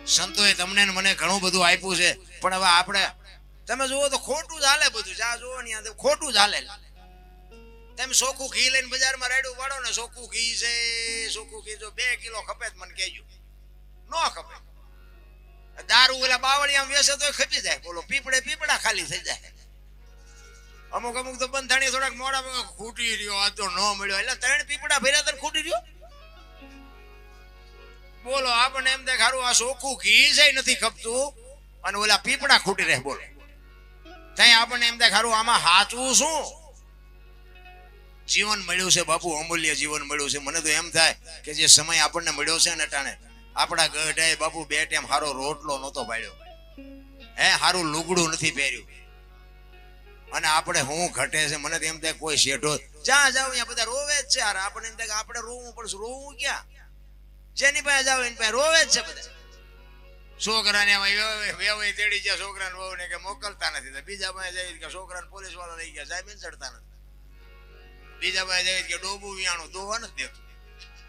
સંતોએ તમને મને ઘણું બધું આપ્યું છે, પણ હવે આપણે તમે જુઓ તો ખોટું જ હાલે બધું. જ્યાં જુઓ ને ખોટું જ હાલે. તમે ચોખ્ખું ઘી લઈને બજારમાં રાડ્યું પાડો ને, ચોખ્ખું ઘી છે, ચોખ્ખું ઘી જો 2 કિલો ખપે મને કહેજો, ન ખપે. દારૂ ઓલા બાવળિયા વેસે તો ખપી જાય, બોલો પીપળા ખાલી થઈ જાય. અમુક તો બંધાણી થોડાક મોડા ખૂટી રહ્યો, આ તો ન મળ્યો એટલે 3 પીપળા ભર્યા તને ખૂટી રહ્યો. બોલો આપણને એમ થાય ખારું આ ચોખ્ખું ઘી છે નથી ખપતું અને ઓલા પીપળા ખૂટી રહે. બોલો ત્યાં આપણને એમ થાય ખારું આમાં સાચું શું? જીવન મળ્યું છે બાપુ, અમૂલ્ય જીવન મળ્યું છે. મને તો એમ થાય કે જે સમય આપણને મળ્યો છે ને ટાણે આપણા ગઢાએ બાપુ 2 ટાઈમ સારો રોટલો નહોતો પાડ્યો, સારું લુગડું નથી પહેર્યું, અને આપણે હું ઘટે છે. મને તો એમ થાય કોઈ શેઠો જ્યાં જાવ ત્યાં બધા રોવે જ છે. આપણને એમ થાય કે આપણે રોવું પડશે. રોવું ક્યાં? જેની પાસે જાવ એની પાસે રોવે જ છે બધા. છોકરાને વેવાઈ તેડી ગયા, છોકરાને વહુ ને કે મોકલતા નથી. બીજા પાસે જાય કે છોકરાને પોલીસ વાળા લઈ ગયા, સાહેબ ચડતા નથી. બીજા પાસે જાય કે ડોબું વિયાણું દોવા નથી દેતું.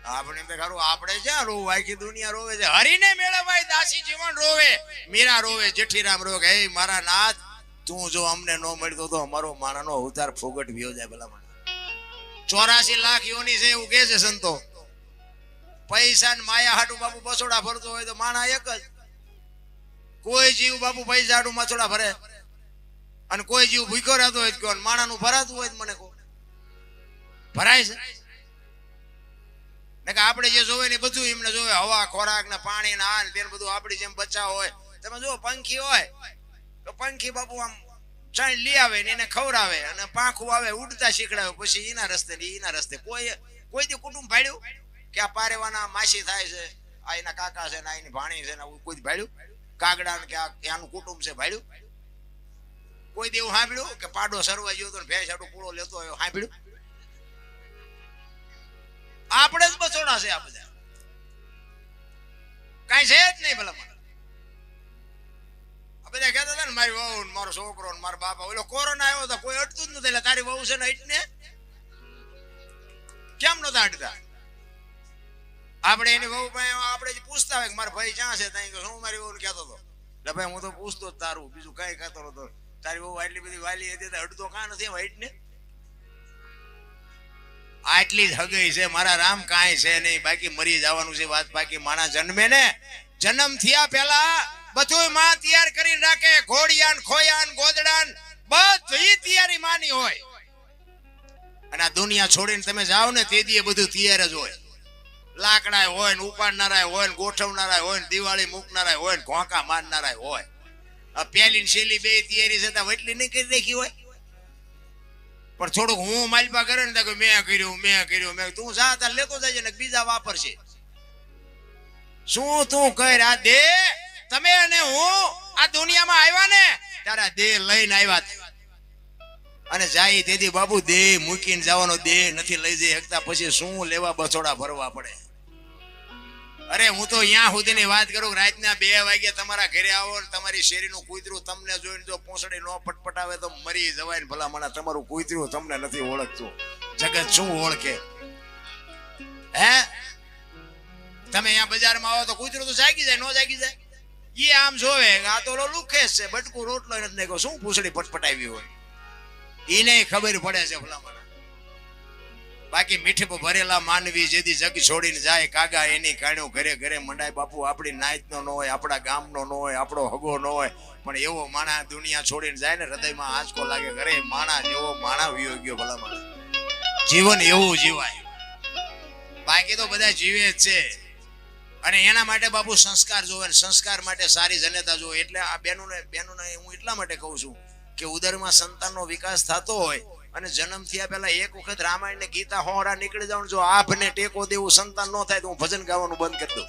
આપણે એમ ખરું આપણે ક્યાં રોવું? આખી દુનિયા રોવે છે. હરીને મેળવાય દાસી જીવન રોવે, મીરા રોવે, જેઠીરામ રોવે. હે મારા નાથ, તું જો અમને ન મળતો તો અમારો માણાનો અવતાર ફોગટ વ્યો જાય. ભલા મને 84 લાખ યોની છે એવું કે છે સંતો. પૈસા ને માયા હાટું બાપુ બસોડા ભરતો હોય તો માણા એક જ. કોઈ જીવ બાપુ પૈસા હાટું મસોડા ભરે અને કોઈ જીવ ભૂખ્યો રહેતો હોય તો માણાનું ભરાતું હોય મને કહો ભરાય છે ને? કે આપણે જે જોવે ને બધું એમને જોવે, હવા ખોરાક ને પાણી ને આ ને તેનું બધું આપણી જેમ બચાવ હોય. તમે જો પંખી હોય તો પંખી બાપુ આમ ચાઈ લઈ આવે ને એને ખવડાવે અને પાંખું આવે ઉડતા શીખડાવે, પછી એના રસ્તે કોઈ દી કુટુંબ ભાડ્યું કે આ પારેવાના માસી થાય છે, આ એના કાકા છે ને આ એની ભાણી છે ને કોઈ ભાડ્યું? કાગડા ને કે આનું કુટુંબ છે ભાડ્યું? કોઈ દી એવું સાંભળ્યું કે પાડો સરવા ગયો તો ભેંસ આટું પૂળો લેતો હોય સાંભળ્યું? આપણે જ બસોડા છે આ બધા, કઈ છે જ નહીં. ભલા આ બધા કહેતા હતા ને મારી વહુ ને મારો છોકરો ને મારા બાપા, ઓલો કોરોના આવ્યો તો કોઈ અટતું જ નથી. એટલે તારી વહુ છે ને અટને કેમ નતા અટતા? આપણે એની વહુ આપણે પૂછતા હોય કે મારા ભાઈ ક્યાં છે, ત્યાં હું મારી વહુ ને કહેતો હતો એટલે ભાઈ હું તો પૂછતો જ તારું, બીજું કઈ કહેતો હતો. તારી વહુ આટલી બધી વાલી હતી તો અડતો કાં નથી વાઈટ ને? આટલી જ હગઈ છે મારા રામ, કાંઈ છે નહીં. બાકી મરી જવાનું છે વાત. બાકી માણા જન્મે ને જન્મ થયા પેલા બધું માં તૈયાર કરીને રાખે. ઘોડિયાન ખોયાન ગોદડાન બધી તૈયારી માની હોય. અને આ દુનિયા છોડીને તમે જાઓ ને તે દી બધું તૈયાર જ હોય. લાકડા હોય ને ઉપાડનારા હોય ને ગોઠવનારા હોય ને દિવાળી મૂકનારા હોય ને ઘોંકા મારનારા હોય. આ પેલી ને છેલ્લી 2 તૈયારી છે ત્યાં એટલી નહીં કરી રાખી હોય. પણ થોડુંક હું માલપા કરે ને મેં કર્યું તું જા તાર લેતો જાય ને બીજા વાપરશે. શું તું કર આ દે? તમે અને હું આ દુનિયામાં આવ્યા ને ત્યારે દેહ લઈને આવ્યા અને જાય તેથી બાપુ દેહ મૂકીને જવાનો. દેહ નથી લઈ જઈ શકતા પછી શું લેવા બસોડા ભરવા પડે? અરે હું તો અહીંયા સુધીની વાત કરું, રાતના 2 વાગે તમારા ઘરે આવો ને તમારી શેરીનું કૂતરું તમને જોઈને જો પોસડી ન પટપટાવે તો મરી જવાય ને. ભલા મને તમારું કૂતરું તમને નથી ઓળખતું, જગત શું ઓળખે? હે તમે અહીંયા બજારમાં આવો તો કૂતરું તો જાગી જાય, ન જાગી જાય? એ આમ જોવે આ તો લુખેશ છે, બટકું રોટલો નથી નાખ્યો, શું પૂછડી પટપટાવી હોય એને ખબર પડે છે. ભલા મને બાકી મીઠે ભરેલા માનવી જેથી જગ છોડીને જાય કાગા એની કાણ્યો ઘરે ઘરે મંડાય. બાપુ આપણી નાયતનો ન હોય, આપણા ગામનો ન હોય, આપણો હગો ન હોય, પણ એવો માણા દુનિયા છોડીને જાય ને હૃદયમાં આંચકો લાગે. ઘરે માણા જેવો માણા વિયો ગયો. ભલા મને જીવન એવું જીવાય, બાકી તો બધા જીવે જ છે. અને એના માટે બાપુ સંસ્કાર જોવે, સંસ્કાર માટે સારી જનતા જોવે. એટલે આ બહેનોને હું એટલા માટે કહું છું કે ઉદરમાં સંતાનનો વિકાસ થતો હોય અને જન્મ થયા પહેલા એક વખત રામાયણ ને ગીતા હોરા નીકળી જાવ. જો આપને ટેકો દેવું સંતાન ન થાય તો હું ભજન ગાવાનું બંધ કરી દઉં.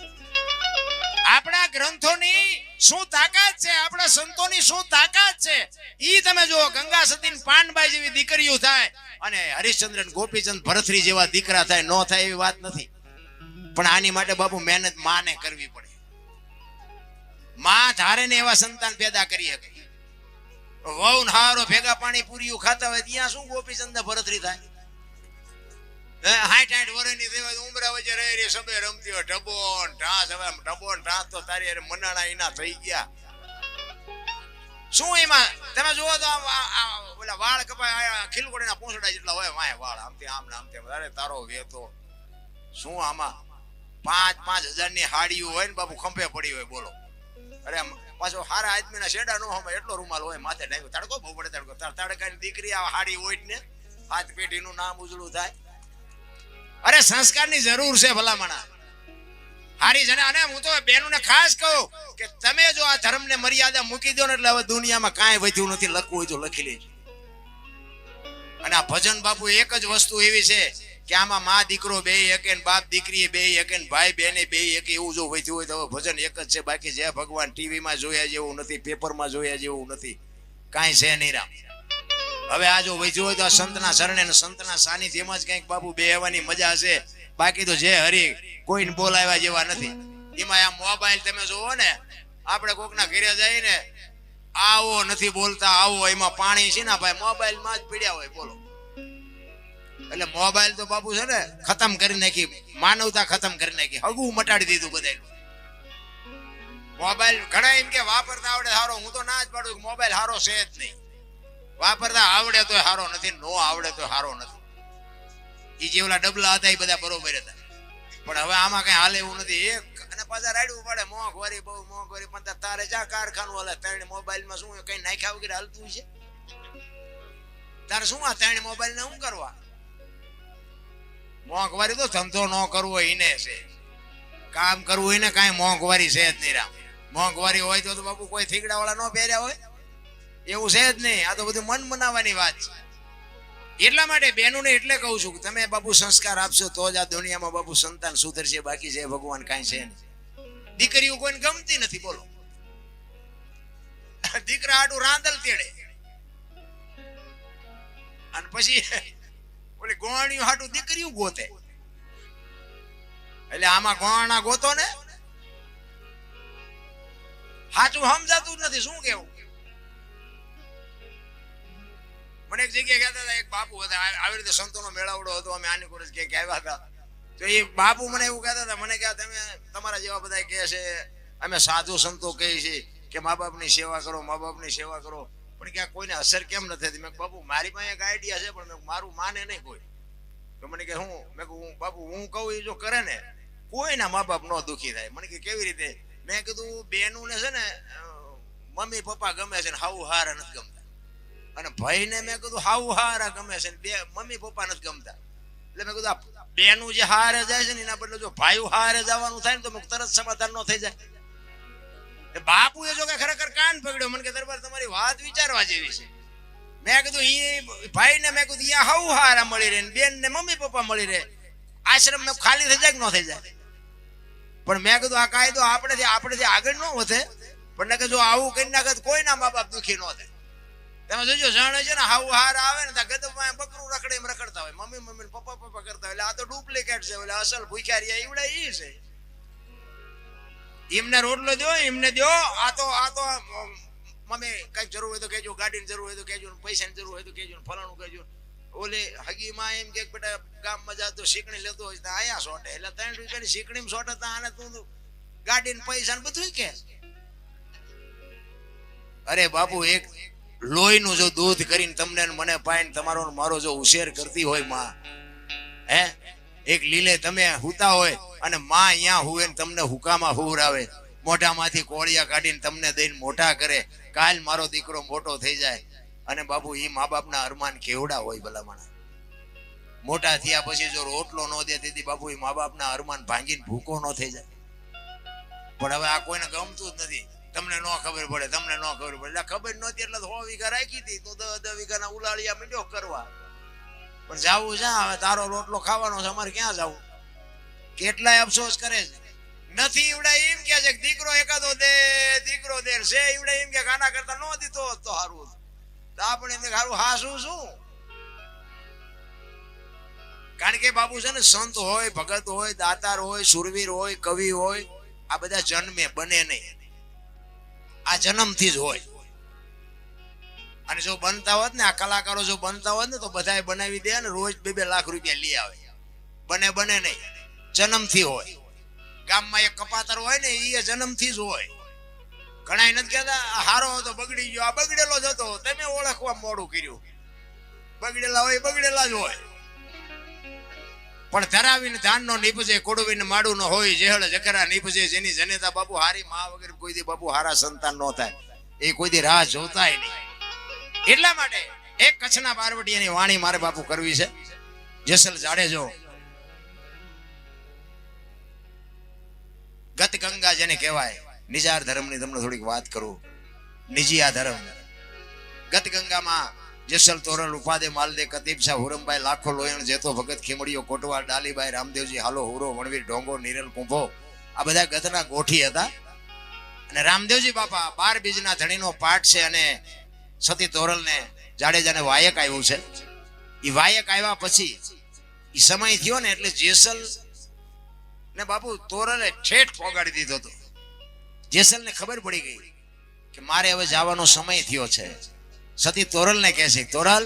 આપણા ગ્રંથોની શું તાકાત છે, આપણા સંતોની શું તાકાત છે ઈ તમે જુઓ. ગંગા સતી પાનબાઈ જેવી દીકરીઓ થાય અને હરિશ્ચંદ્ર ગોપીચંદ ભરતરી જેવા દીકરા થાય, ન થાય એવી વાત નથી. પણ આની માટે બાપુ મહેનત માને કરવી પડે. માં ધારે ને એવા સંતાન પેદા કરી શકે. વહુ હારો ભેગા પાણી પૂરીઓ ખાતા હોય ત્યાં શું ગોપીચંદ ભરતરી થાય? 60 વર્ષની દેવા ઉમરા વચ્ચે રહી રહી સબે રમતી હોય ઢબો ને ઢાસ. હવે ઢબો ને ઢાસ તો તારી અરે મનાણા એના થઈ ગયા. શું એમાં તમે જુઓ તો ઓલા વાળ કપાય ખીલકોડીના પૂંછડા જેટલા હોય વાય વાળ આમથી આમ ને આમથી. અરે તારો વેતો શું આમાં 5,000 ની હાડીઓ હોય ને બાપુ ખંભે પડી હોય બોલો. અરે પાછો હારા આદમીના શેડા નો હોય એટલો રૂમાલ હોય માથે ડાયકો તડકો બહુ પડે તડકો. તડકાની દીકરી આ હાડી હોય ને હાથ પેઢીનું નામ ઉજળું થાય. અરે સંસ્કારની જરૂર છે ભલામણા હારી જને. અને હું તો બેનોને ખાસ કહું કે તમે જો આ ધર્મને મર્યાદા મૂકી દો ને એટલે હવે દુનિયામાં કાંઈ વધ્યું નથી. લખવું હોય તો લખી લેજો. અને આ ભજન બાપુ એક જ વસ્તુ એવી છે કે આમાં માં દીકરો બે એકે ને બાપ દીકરી બે એકે ને ભાઈ બેને બે એકે એવું જો વધ્યું હોય તો ભજન એક જ છે. બાકી જે ભગવાન ટીવીમાં જોયા જેવું નથી, પેપરમાં જોયા જેવું નથી, કાંઈ છે નહીં રામ. હવે આ જો વધ્યું હોય તો આ સંતના શરણે ને સંતના સાનિધ્યમાં જ કંઈક બાપુ બેહવાની મજા છે. બાકી તો જે હરી કોઈને બોલાવ્યા જેવા નથી. એમાં આ મોબાઈલ તમે જોવો ને આપણે કોકના ઘરે જઈને આવો નથી બોલતા આવો એમાં પાણી છે ને ભાઈ મોબાઈલ માં જ પીડ્યા હોય બોલો. એટલે મોબાઈલ તો બાપુ છે ને ખતમ કરી નાખી, માનવતા ખતમ કરી નાખી, હગું મટાડી દીધું બધાય. મોબાઈલ ઘણા એમ કે વાપરતા આવડે સારો. હું તો ના જ પાડું મોબાઈલ સારો છે જ નહીં. વાપરતા આવડે તો સારો નથી, નો આવડે તો સારો નથી. એ જે ઓલા ડબલા હતા એ બધા બરોબર હતા, પણ હવે આમાં કઈ હાલે એવું નથી. એક અને પાછા રાડવું પડે મોંઘવારી બહુ મોંઘવારી. પણ તારે જા કારખાનું હાલે ત્રણ મોબાઈલમાં શું કઈ નાખ્યા વગેરે હાલતું છે? તારે શું આ ત્રણ મોબાઈલ ને શું કરવા? મોંઘવારી તો ધંધો ન કરવો એને છે, કામ કરવું એને કઈ મોંઘવારી છે જ નહીં રામ. મોંઘવારી હોય તો બાપુ કોઈ થીગડા વાળા ન પહેર્યા હોય એવું છે જ નહીં. આ તો બધું મન મનાવવાની વાત છે. એટલા માટે બહેનોને એટલે કહું છું કે તમે બાપુ સંસ્કાર આપશો તો જ આ દુનિયામાં બાપુ સંતાન સુધરશે. બાકી છે ભગવાન કાંઈ છે નહીં. દીકરીઓ કોઈને ગમતી નથી બોલો. દીકરા આટું રાંદલ તેડે અને પછી ઓલી ગોવાણીઓ હાટું દીકરીઓ ગોતે. એટલે આમાં ગોવાણા ગોતો ને હાચું સમજાતું નથી. શું કેવું? મને એક જગ્યાએ કહેતા હતા એક બાપુ હતા આવી રીતે સંતોનો મેળાવડો હતો, અમે આની કોલેજ ક્યાંક આવ્યા હતા. તો એ બાપુ મને એવું કહેતા હતા, મને કહે તમે તમારા જેવા બધા કહે છે અમે સાધુ સંતો કહે છે કે મા બાપની સેવા કરો, મા બાપની સેવા કરો, પણ ક્યાં કોઈને અસર કેમ નથી થતી? મેં બાપુ મારી પાસે એક આઈડિયા છે પણ મારું માને નહીં કોઈ. તો મને કે હું મેં કહું બાપુ હું કહું એ જો કરે ને કોઈના મા બાપ નો દુખી થાય. મને કે કેવી રીતે? મેં કીધું બેનું ને છે ને મમ્મી પપ્પા ગમે છે ને હાઉ હારા નથી ગમતા, અને ભાઈ ને મેં કીધું હાઉ હારા ગમે છે ને બે મમ્મી પપ્પા નથી ગમતા. એટલે મેં કીધું આ બેનું જે હારે જાય છે ને એના બદલે જો ભાઈ હારે જવાનું થાય ને તો તરત સમાધાન ન થઈ જાય. બાપુ એ જો કે ખરેખર કાન પકડ્યો. મને કે દરબાર તમારી વાત વિચારવા જેવી છે. મેં કીધું એ ભાઈ ને મેં કીધું અહીંયા હાઉ હારા મળી રહે, બેન ને મમ્મી પપ્પા મળી રહે, આશ્રમ ને ખાલી થઈ જાય કે ન થઈ જાય? પણ મેં કીધું આ કાયદો આપણેથી આગળ ન વધે, પણ કે જો આવું કરી નાખે તો કોઈના મા બાપ દુખી ન થાય. તમે જોજો જાણે છે ને હાઉ હાર આવે ને ત્યાં ગદબમાં બકરું રખડે એમ રખડતા હોય, મમ્મી મમ્મી પપ્પા પપ્પા કરતા હોય. એટલે આ તો ડુપ્લિકેટ છે, એટલે અસલ ભૂખ્યા રહ્યા એવડા એ છે. એમને રોટલો દો, એમને દો. આ તો મમ્મી કઈક જરૂર હોય તો કહેજો, ગાડીની જરૂર હોય તો કહેજો, પૈસાની જરૂર હોય તો કહેજો, ફલાણું કહેજો. ઓલે હગીમાં એમ કે બેટા ગામમાં જાતો શીકણી લેતો હોય તો આયા સોટે, એટલે 3 રૂપિયાની શીકણી સોટે તો આને તું ગાડીને પૈસા ને બધું કે. અરે બાપુ એક લોહીનું જો દૂધ કરીને તમને મને પાઈને તમારો મારો જો ઉછેર કરતી હોય માં, હે એક લીલે તમે હુતા હોય અને માં અહીંયા હુએ ને તમને હુકામાં હુવરાવે, મોઢામાંથી કોળિયા કાઢીને તમને દઈને મોટા કરે. કાલ મારો દીકરો મોટો થઈ જાય અને બાપુ એ મા બાપના અરમાન કેવડા હોય ભલામણા. મોટા થયા પછી જો રોટલો ન દે તેથી બાપુ એ મા બાપના અરમાન ભાંગીને ભૂકો ન થઈ જાય. પણ હવે આ કોઈને ગમતું જ નથી. તમને ન ખબર પડે, તમને ન ખબર પડે. ખબર નહોતી એટલે 100 વીઘા રાખી હતી તો 10 વીઘાના ઉલાળિયા મીંડ્યો કરવા. પણ જાવું છે હવે તારો રોટલો ખાવાનો છે, અમારે ક્યાં જવું? કેટલાય અફસોસ કરે છે. નથી એવડા એમ કે છે દીકરો એકાદો દે, દીકરો દે છે એવડા એમ કે આના કરતા ન દીધો તો સારું. આપણે એમ સારું હાસું શું? કારણ કે બાપુ છે ને સંત હોય, ભગત હોય, દાતાર હોય, સુરવીર હોય, કવિ હોય, આ બધા જન્મે બને નહીં, આ જન્મથી જ હોય. અને જો બનતા હોત ને આ કલાકારો જો બનતા હોત ને તો બધાએ બનાવી દે ને રોજ 2-2 લાખ રૂપિયા લઈ આવે. બને બને નહીં, જન્મથી હોય. ગામમાં એક કપાતર હોય ને એ જન્મથી જ હોય. ઘણા નથી કહેતા હારો હતો બગડી ગયો, આ બગડેલો જ હતો, તમે ઓળખવા મોડું કર્યું. બગડેલા હોય બગડેલા જ હોય. પણ ધરાવીને ધાન નો નીપજે, કોડવીને માડું નો હોય, જેહળ જકરા નીપજે, જેની જનેતા બાપુ હારી માં વગર કોઈ દી બાપુ હારા સંતાન નો થાય, એ કોઈ દી રાહ જોતાય નહીં. એટલા માટે એક કચ્છના બારવટીયાની વાણી મારે બાપુ કરવી છે. જેસલ જાડેજો ગત ગંગા જેને કહેવાય, નિજાર ધર્મની તમને થોડીક વાત કરું. નિજીયા ધર્મ ગત ગંગામાં જેસલ તોરલ ઉપાદે માલદે કતીબ શાહ હુરમભાઈ લાખો લોયણ જેતો ભગત ખીમડીઓ કોટવા ડાલીભાઈ રામદેવજી હાલો હુરો વણવીર ઢોંગો નિરલ કુંભો આ બધા ગતના ગોઠી હતા. અને રામદેવજી બાપા 12 બીજના ધણીનો પાઠ છે. અને સતી તોરલ ને જાડેજાને વાયક આવ્યું છે. એ વાયક આવ્યા પછી એ સમય થયો ને એટલે જેસલ ને બાપુ તોરલે ઠેઠ પોગાડી દીધો હતો. જેસલ ને ખબર પડી ગઈ કે મારે હવે જવાનો સમય થયો છે. સતી તોરલ ને કહે છે, તોરલ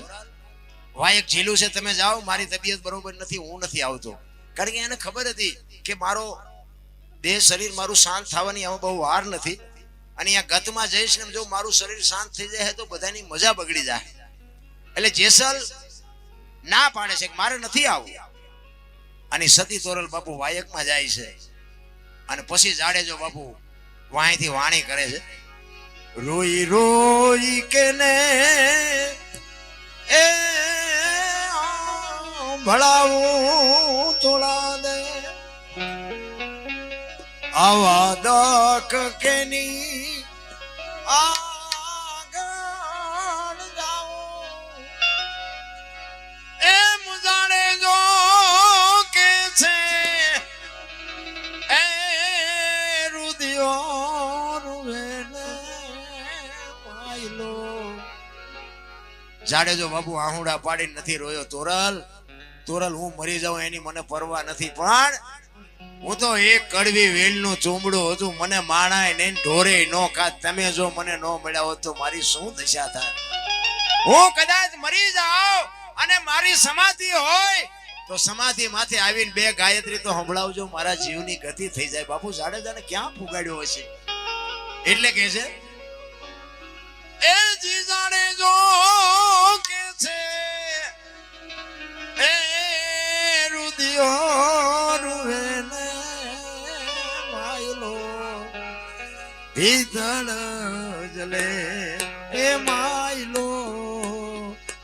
વાયક ઝીલું છે, તમે જાઓ, મારી તબિયત બરોબર નથી, હું નથી આવતો. કારણ કે એને ખબર હતી કે મારો દેહ શરીર મારું શાંત થવાની આમાં બહુ વાર નથી. અને અહીંયા ગતમાં જઈશ ને જો મારું શરીર શાંત થઈ જાય તો બધાની મજા બગડી જાય. એટલે જેસલ ના પાડે છે કે મારે નથી આવવું. અને સતી તોરલ બાપુ વાયકમાં જાય છે. અને પછી જાડેજો બાપુ વાંયથી વાણી કરે છે, રોઈ રોઈ કે ને એ ભળાવું તોળા દે આવા દક કેની આગળ જાઓ એ મુજાડે જો કે છે એ રુદિયો રૂવેને પાયલો. જાડેજો બાબુ આહુડા પાડીને નથી રોયો. તોરલ તોરલ હું મરી જાઉં એની મને પરવા નથી, પણ હું તો એક કડવી વેલનું ચૂમડું હતું, મને માણાય નહીં ઢોરે નો ખાત. તમે જો મને નો મળ્યા હોત તો મારી શું દશા થાય. હું કદાચ મરી જાઉં અને મારી સમાધિ હોય તો સમાધિ માથે આવીને 2 ગાયત્રી તો સંભળાવજો, મારા જીવની ગતિ થઈ જાય. બાપુ જાડેજાને ક્યાં ફુગાડ્યો હશે. એટલે કે છે એ જી જાડેજો કે છે એ રુદિયો રૂવેને માયલો ભીતળ જલે એ માયલો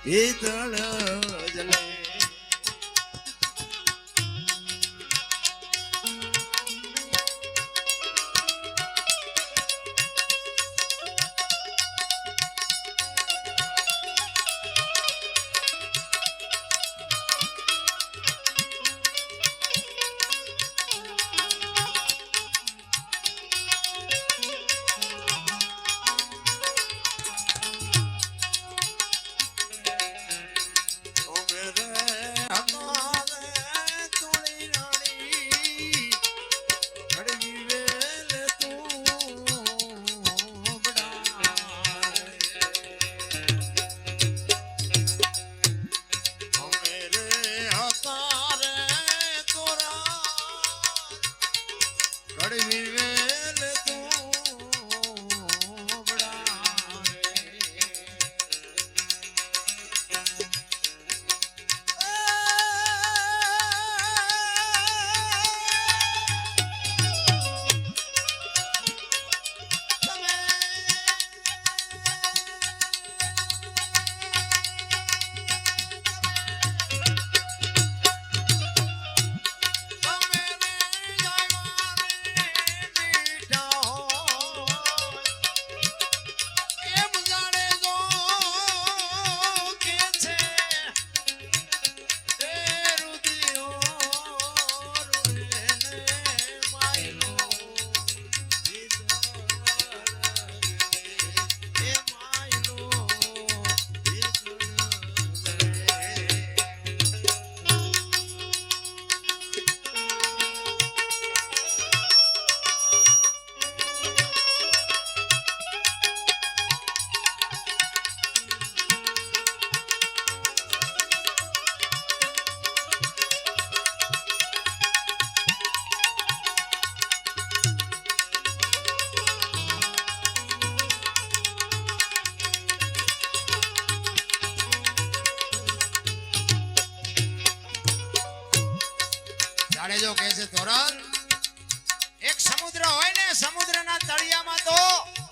ભીતળ જલે. કડવી વેલ તું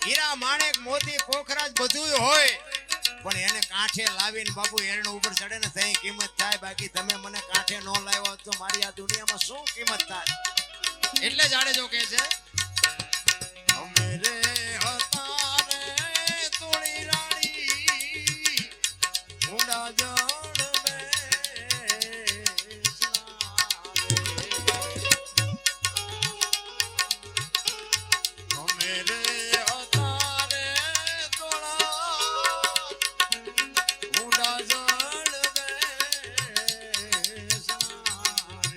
હીરા માણેક મોતી પોખરાજ બધું હોય પણ એને કાંઠે લાવીને બાપુ એરણું ઉપર ચડે ને તઈ કિંમત થાય. બાકી તમે મને કાંઠે ન લાવ્યો તો મારી આ દુનિયામાં શું કિંમત થાય? એટલે જાડેજો કહે છે અમે રે હતા રે તોળી રાણી ઊંડા જળ અમે રે હતા રે તોળા ઊંડા જળ બેસણા રે.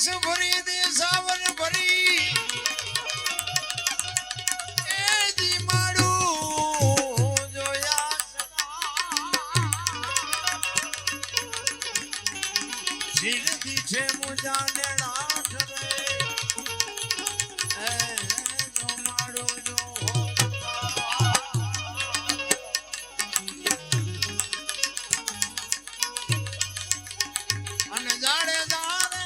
દેશ ભરી દેશાવર ભરી એ જી મારું જોયા જીરતી છે મુજાને નાથ રે એ જો મારું જો અને જાડે જાડે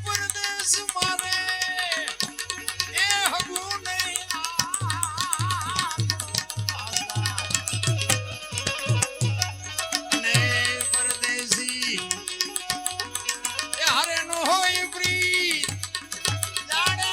પરદેશ મારે એ હગું નહીં ને પરદેશી એ હારે નો હોય પ્રીત જાડે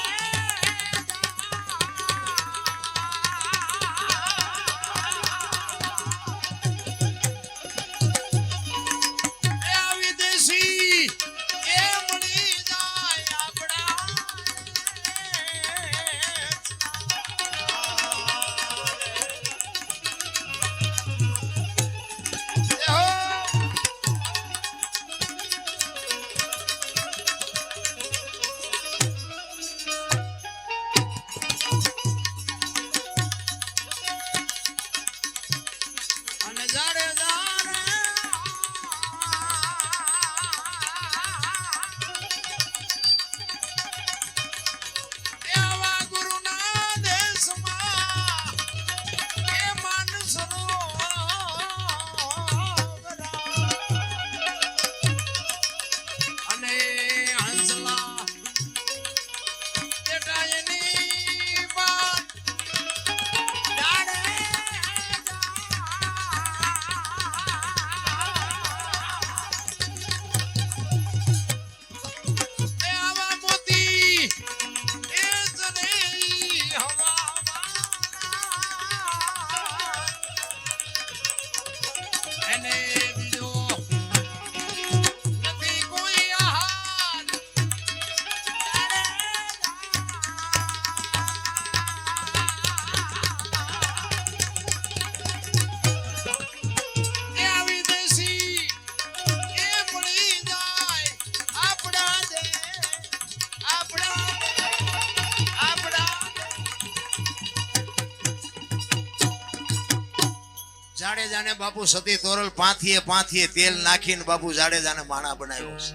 જાડેજાને બાપુ સતી તોરલ પાંથીએ તેલ નાખીને બાપુ જાડેજાને માણા બનાવ્યો છે.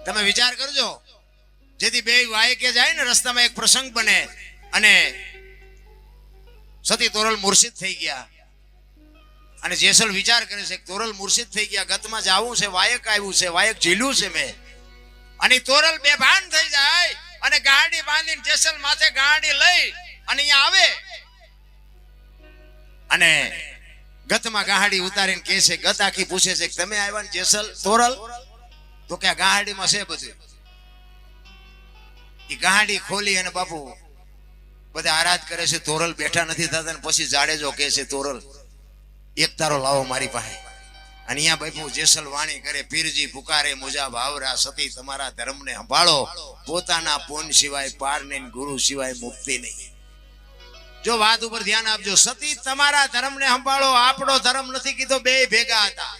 તમે વિચાર કરજો, જેથી બે વાયકે જાય ને રસ્તામાં એક પ્રસંગ બને અને સતી તોરલ મુર્શિદ થઈ ગયા અને જેસલ વિચાર કરે છે તોરલ મુર્શિદ થઈ ગયા, ગતમાં જાવું છે, વાયક આવ્યું છે, વાયક ઝીલ્યું છે મેં, અને તોરલ બેભાન થઈ જાય અને ગાડી બાંધીને જેસલ માથે ગાડી લઈ અને અહીંયા આવે અને ગતમાં ગાડી ઉતારીને કહે છે, ગત આખી પૂછે છે કે તમે આવ્યા ને જેસલ તોરલ? તો કે ગાડીમાં છે બધું. એ ગાડી ખોલી અને બાપુ બધા આરાધ કરે છે, તોરલ બેઠા નથી થતા ને પછી જાડેજો કહે છે તોરલ એક તારો લાવો મારી પાસે. અને અહીંયા બાપુ જેસલ વાણી કરે, પીરજી પુકારે મુજા ભાવરા, સતી તમારા ધર્મને સંભાળો, પોતાના પૂન સિવાય પાર નહીં, ગુરુ સિવાય મુક્તિ નહીં. જો વાત ઉપર ધ્યાન આપજો, સતી તમારા ધર્મને સંભાળો, આપણો ધર્મ નથી કીધો, બે ભેગા હતા.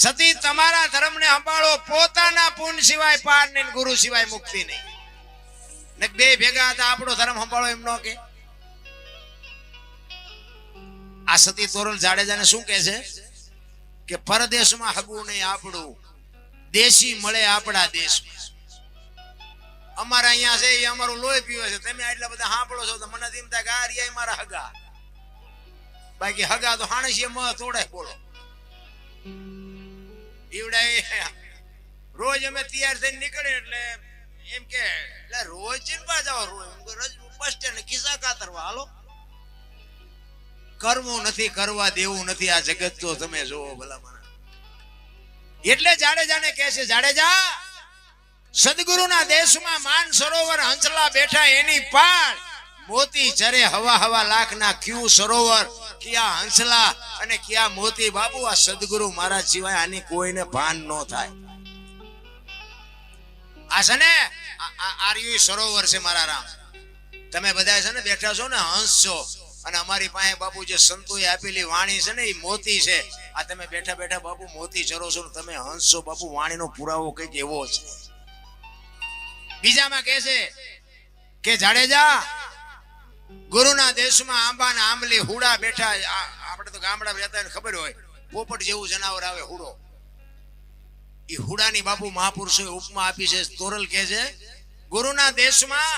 સતી તમારા ધર્મને સંભાળો, પોતાના પૂન સિવાય પાર નહીં, ગુરુ સિવાય મુક્તિ નહીં. ને બે ભેગા હતા, આપણો ધર્મ સંભાળો એમ ન કે. આ સતી તોરલ જાડેજાને શું કહે છે કે પરદેશમાં હગું નહીં આપણું, દેશી મળે આપણા દેશમાં. અમારા અહીંયા છે એ અમારું લોહી પીવે છે, તમે આટલા બધા સાંભળો છો તો મને એમ થાય કે આ રહ્યા મારા હગા. બાકી હગા તો હાણસીએ મ તોડે બોલો. ઈવડા રોજ અમે તૈયાર થઈને નીકળે એટલે એમ કે રોજ ચિંતા જાવ, રોજ બસ સ્ટેન્ડ ખિસ્સા કાતરવા હાલો. કરવું નથી, કરવા દેવું નથી, આ જગત તો તમે જોવો ભલામણ. એટલે જાડેજાને કહે છે, જાડેજા સદગુરુના દેશમાં માન સરોવર હંસલા બેઠા એની પાર, મોતી ચરે હવા હવા લાખના ક્યુ સરોવર, ક્યાં હંસલા અને ક્યાં મોતી. બાબુ આ સદગુરુ મારા સિવાય આની કોઈને ભાન ન થાય. આ છે ને આર્યુ સરોવર છે મારા રામ. તમે બધા છે ને બેઠા છો ને હંસ છો, અને અમારી પાસે બાપુ જે સંતોએ આપેલી વાણી છે ને એ મોતી છે. આ તમે બેઠા બેઠા બાપુ મોતી ચરો છો ને તમે હંસો બાપુ વાણીનો પુરાવો કઈક એવો છે. બીજામાં કહે છે કે જાડેજા ગુરુના દેશમાં આંબા ને આંબલી હુડા બેઠા. આપણે તો ગામડા રહેતા ખબર હોય પોપટ જેવું જનાવર આવે હુડો. એ હુડાની બાપુ મહાપુરુષોએ ઉપમા આપી છે. તોરલ કહે છે ગુરુના દેશમાં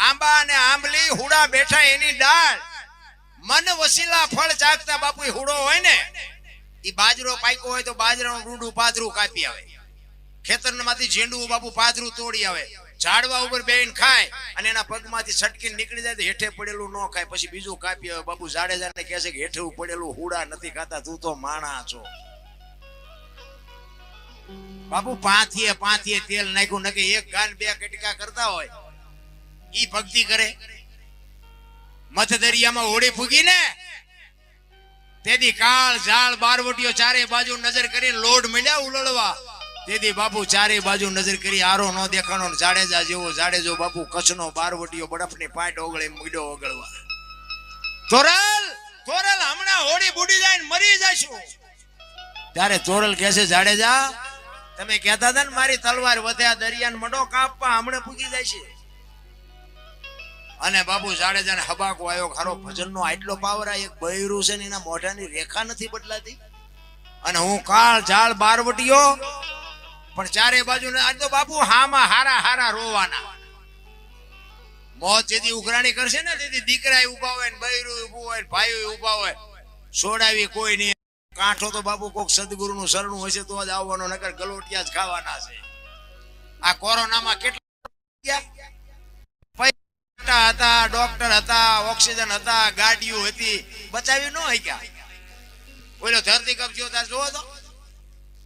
આંબા અને આંબલી હુડા બેઠા એની ડાળ મન વસીલા ફળ ચાખતા બાપુ હુડો હોય ને એ બાજરો પાક્યો હોય તો બાજરાનું ડૂંડું પાદરું કાપી આવે. ખેતરમાંથી ઝીંડું બાપુ પાદરું તોડી આવે. ઝાડવા ઉપર બેહીને ખાય અને એના પગમાંથી છટકીને નીકળી જાય તો હેઠે પડેલું ન ખાય. પછી બીજું કાપી આવે. બાપુ જાડેજાને કહે છે કે હેઠે પડેલું હુડા નથી ખાતા, તું તો માણા છો. બાપુ પાંથીએ તેલ નાખ્યું ન કે એક ગાન બે કટકા કરતા હોય ઈ ભક્તિ કરે. મથ દરિયામાં હોડી ફૂગી ને તેથી કાળ ઝાડ બારવટીઓ ચારે બાજુ નજર કરી લોડ મળ્યા ઉલળવા. તેથી બાપુ ચારે બાજુ નજર કરી આરો ન દેખાણો. જાડેજા જેવો જાડેજો બાપુ કચ્છનો બારવટીઓ બરફની પાટ ઓગળે મૂડો ઓગળવા. તોરલ હમણાં હોડી બુડી જાય ને મરી જશું. ત્યારે તોરલ કહે છે જાડેજા તમે કહેતા હતા ને મારી તલવાર વધ્યા દરિયાને મડો કાપવા હમણાં પૂગી જાય છે. અને બાપુ જાડેજાને હબાકો આવ્યો. ખારો ભજનનો આટલો પાવર. આ એક બૈરું છે ને એના મોઢાની રેખા નથી બદલાતી. અને હું કાળ ઝાડ બારવટીયો પણ ચારે બાજુ આજ તો બાપુ હામાં હારા હારા રોવાના. મોત જેથી ઉઘરાણી કરશે ને તેથી દીકરા ઉભા હોય ને બૈરું ઉભું હોય ને ભાઈઓ ઉભા હોય. છોડાવી કોઈ નહીં. કાંઠો તો બાપુ કોક સદગુરુનું શરણું હશે તો જ આવવાનો, નકર ગલોટિયા જ ખાવાના છે. આ કોરોનામાં કેટલા હતા, ડોક્ટર હતા, ઓક્સિજન હતા, ગાડીઓ હતી, બચાવી ન શક્યા. ઓલો ધરતી કપ થયો તાર જોવો તો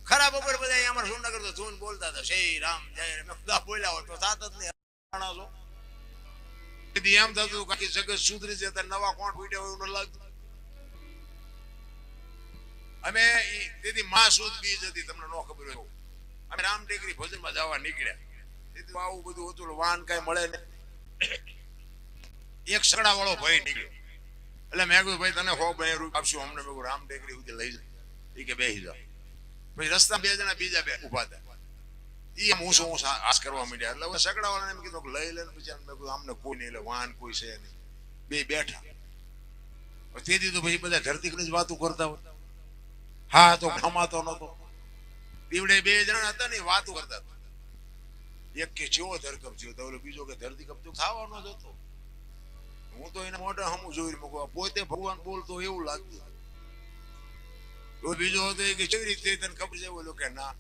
ખરાબ ઉપર બધા અમારે સુરનગર તો ધૂન બોલતા હતા શ્રી રામ જય રામ બોલ્યા હોય તો થાત જ નહીં. એમ થતું કે જગત સુધરી જતા નવા કોણ ફૂટ્યા હોય એવું લાગતું. અમે તેથી માસૂદ બીજ હતી તમને ન ખબર હોય. અમે રામ ટેકરી ભજનમાં જવા નીકળ્યા. તેથી આવું બધું હતું વાહન કઈ મળે ને. એક સગડા વાળો ભાઈ નીકળ્યો. એટલે મેં કીધું ભાઈ તને 100 રૂપિયા આપશું અમને. મેં રામ ટેકરી સુધી લઈ જાય. એ કે બેસી જાઓ. પછી રસ્તા બે જણા બીજા બે ઉભા હતા. એ હું શું આસ કરવા માંડ્યા. એટલે સગડા વાળાને એમ કીધું લઈ લે. પછી મેં કીધું આમને કોઈ નહીં, એટલે વાહન કોઈ છે નહીં. બે બેઠા. તેથી તો પછી બધા ધરતીકની જ વાતો કરતા હોય. હા તો ખમાતો નતો. દીવડે બે જણા હતા ને વાતો કરતા હતા. એક કે જેવો ધરકપ થયો તો બીજો કે ધરતી કપ તો ખાવાનો જ હતો. હું તો એના મોઢા હમું જોઈ મૂકવા પોતે ભગવાન બોલતો એવું લાગતું. બીજો હતો કે કેવી રીતે તને ખબર છે? બોલો કે ના.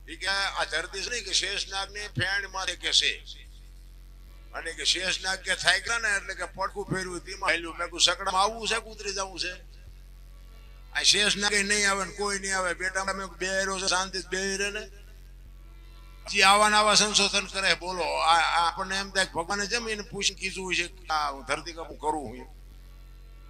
એ કે આ ધરતી છે ને કે શેષનાગ ને ફેણ માં કે છે. અને કે શેષનાગ કે થાય ને એટલે કે પડકું ફેરવું તેમાં હેલું. મેં કહું સકડામાં આવવું છે કે ઉતરી જવું છે? આ શેષનાગ નહીં આવે ને કોઈ નહીં આવે. બેટા મેં બે છે શાંતિ બે રહે ને જે આવા સંશોધન કરે. બોલો આપણને એમ થાય ભગવાને જેમ એને પૂછીને કીધું છે ધરતી કપ કરું હું.